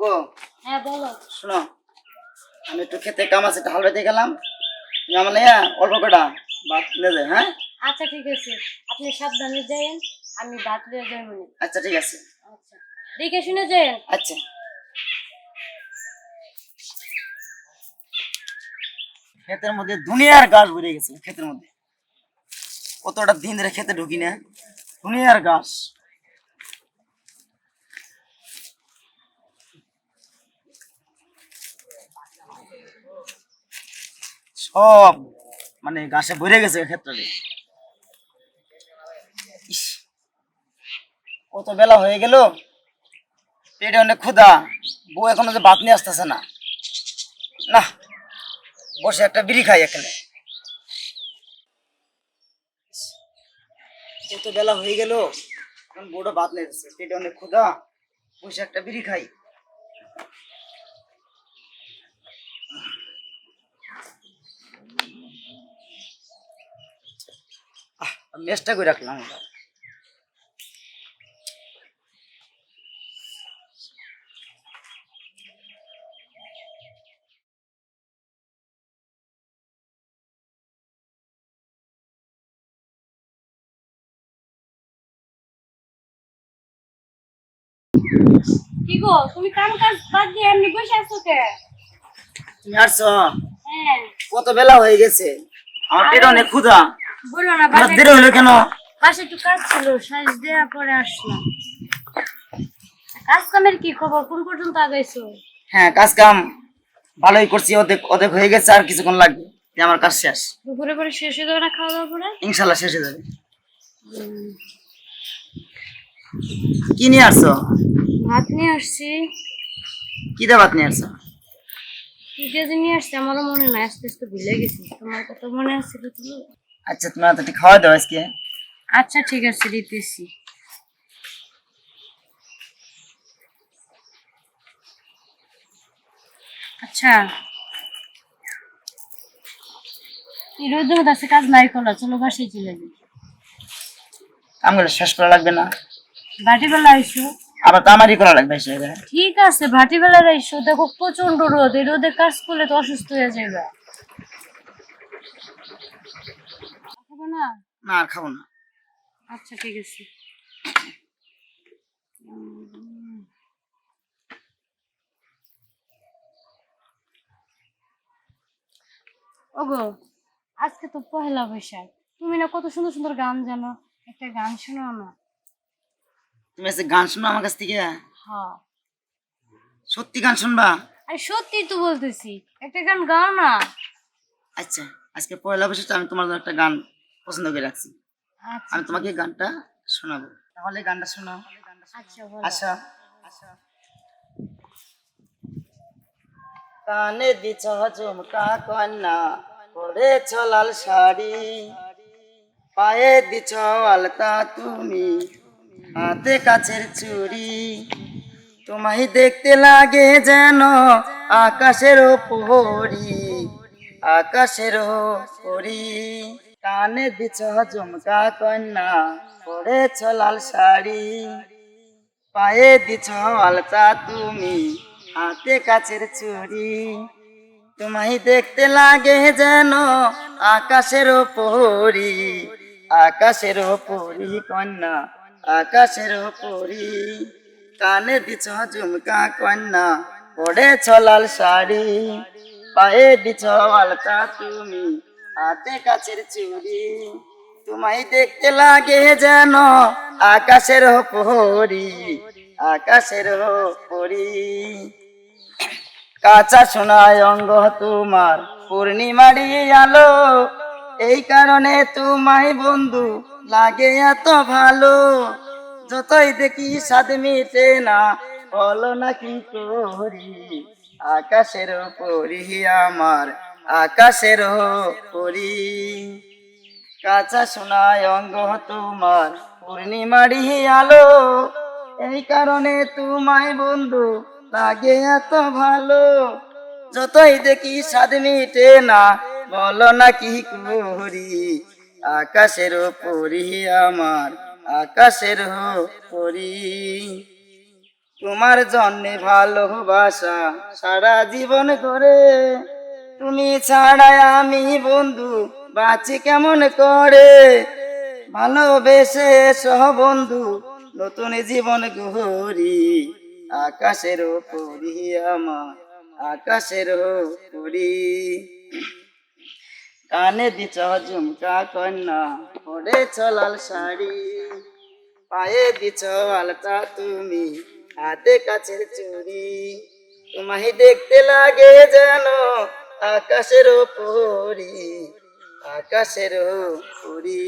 ওগো, হ্যাঁ বলো। শোনো, আমি একটু খেতে কাম আছে, একটু হাল বাইতে গেলাম। তুমি আমার লাইয়া অল্প কটা ভাত নিয়ে যাও, হ্যাঁ? আচ্ছা ঠিক আছে, আপনি সাবধানে যাইন, আমি ভাত লয়ে যাইব। আচ্ছা ঠিক আছে। আচ্ছা, দেখে শুনে যাইন। আচ্ছা। ক্ষেতের মধ্যে দুনিয়ার ঘাস ভরে গেছে ক্ষেতের মধ্যে। কতটা দিন ধরে খেতে ঢুকি না, দুনিয়ার ঘাস। সব মানে ঘাসে ভরে গেছে ক্ষেত্রে। ইস, কত বেলা হয়ে গেল, পেটে অনেক ক্ষুধা। বউ এখনো যে ভাত নিয়ে আসতেছে না। না, বসে একটা বিড়ি খাই এখানে। কত বেলা হয়ে গেল, এখন বউটা ভাত নিয়ে আসছে, পেটে অনেক ক্ষুধা, বসে একটা বিড়ি খাই। মেসটা করে রাখলাম এবার। কি গো, তুমি কাম কাজ বাদ দিয়ে এমনি বসে আছো কে? তুমি আসছো? হ্যাঁ। কত বেলা হয়ে গেছে, আমার পেটে অনেক ক্ষুধা। বলো না, আমার দেরি হলো কেন? বাসে একটু কাজ ছিল, সাজ দেওয়ার পরে আসলাম। কাজ কামের কি খবর, কোন পর্যন্ত আগাইছো? হ্যাঁ, কাজ কাম ভালোই করছি, অর্ধেক অর্ধেক হয়ে গেছে, আর কিছুক্ষণ লাগবে, দিয়ে আমার কাজ শেষ। দুপুরে পরে শেষ হয়ে যাবে না খাওয়া দাওয়া করে? ইনশাল্লাহ শেষ হয়ে যাবে। কি নিয়ে আসছো? ভাত নিয়ে আসছি। কি দিয়ে ভাত নিয়ে আসছো? কি দিয়ে যে নিয়ে আসছি আমারও মনে নাই, আস্তে আস্তে ভুলে গেছি। তোমার কথা মনে আছে তুমি? আচ্ছা, তুমি আমাকে একটু খাওয়া দাও আজকে। আচ্ছা ঠিক আছে, দিতেছি। আচ্ছা, এই রোদের মধ্যে আজকে কাজ নাই করলা, চলো বাসায় চলে যাই। কামগুলো শেষ করা লাগবে না? ভাটি বেলা আইসো। আবার তো আমারই করা লাগবে সেটা। ঠিক আছে, ভাটি বেলা আইসো, দেখো প্রচন্ড রোদ, এই রোদে কাজ করলে তো অসুস্থ হয়ে যাবে। খাবো না? না, আর খাবো না। আচ্ছা ঠিক আছে। ওগো, আজকে তো পহেলা বৈশাখ, তুমি না কত সুন্দর সুন্দর গান জানো, একটা গান শোনাও না। তুমি আজকে গান শুনবা আমার কাছ থেকে? হ্যাঁ। সত্যি গান শুনবা? আর সত্যি তো বলতেছি, একটা গান গাও না। আচ্ছা, আজকে পয়লা বৈশাখ, আমি তোমার জন্য একটা গান পছন্দ করে রাখছি। আচ্ছা আমি ঠিক তোমাকে আছে। গানটা শোনাবো, তাহলে গানটা শোনাও। আচ্ছা বলো। আচ্ছা। কানে দিছ ঝুমকা কন্যা, পরেছ লাল শাড়ি, পায়ে দিছ আলতা তুমি, হাতে কাছের চুড়ি, তোমায় দেখতে লাগে যেন আকাশের পরি, আকাশের পরি। কানে দিছ ঝুমকা কন্যা, পরেছ লাল শাড়ি, পায়ে দিছ আলতা তুমি, হাতে কাছের চুড়ি, তোমায় দেখতে লাগে যেন আকাশের পরি, আকাশের পরি কন্যা, আকাশের পরি। কানে দিছ ঝুমকা কন্যা, পড়েছ লাল শাড়ি, পায়ে দিছ আলতা তুমি, হাতে কাছের চুড়ি, তোমায় দেখতে লাগে যেন আকাশের পরি, আকাশের পরি। কাঁচা সোনায় অঙ্গ তোমার, পূর্ণিমারি আলো, এই কারণে তোমায় বন্ধু লাগে এত ভালো, যতই দেখি স্বাদ মিটে না, বলো না কি করি, আকাশের পরি আমার, আকাশের পরি। কাঁচা সোনায় অঙ্গ তোমার, পূর্ণিমারি আলো, এই কারণে তোমায় বন্ধু লাগে এত ভালো, যতই দেখি স্বাদ মিটে না, বলো না কি করি, আকাশের পরি আমার, আকাশের পরি। তোমার জন্যে ভালোবাসা সারা জীবন করে, তুমি ছাড়াই আমি বন্ধু বাঁচি কেমন করে, ভালোবেসে সহ বন্ধু নতুন জীবন গড়ি, আকাশের পরি আমার আকাশের পরি। কানে দিছ ঝুমকা কন্যা, পড়েছ লাল শাড়ি, পায়ে দিছ আলতা তুমি, হাতে কাছের চুড়ি, তোমায় দেখতে লাগে যেন আকাশের পরি, আকাশের পরি।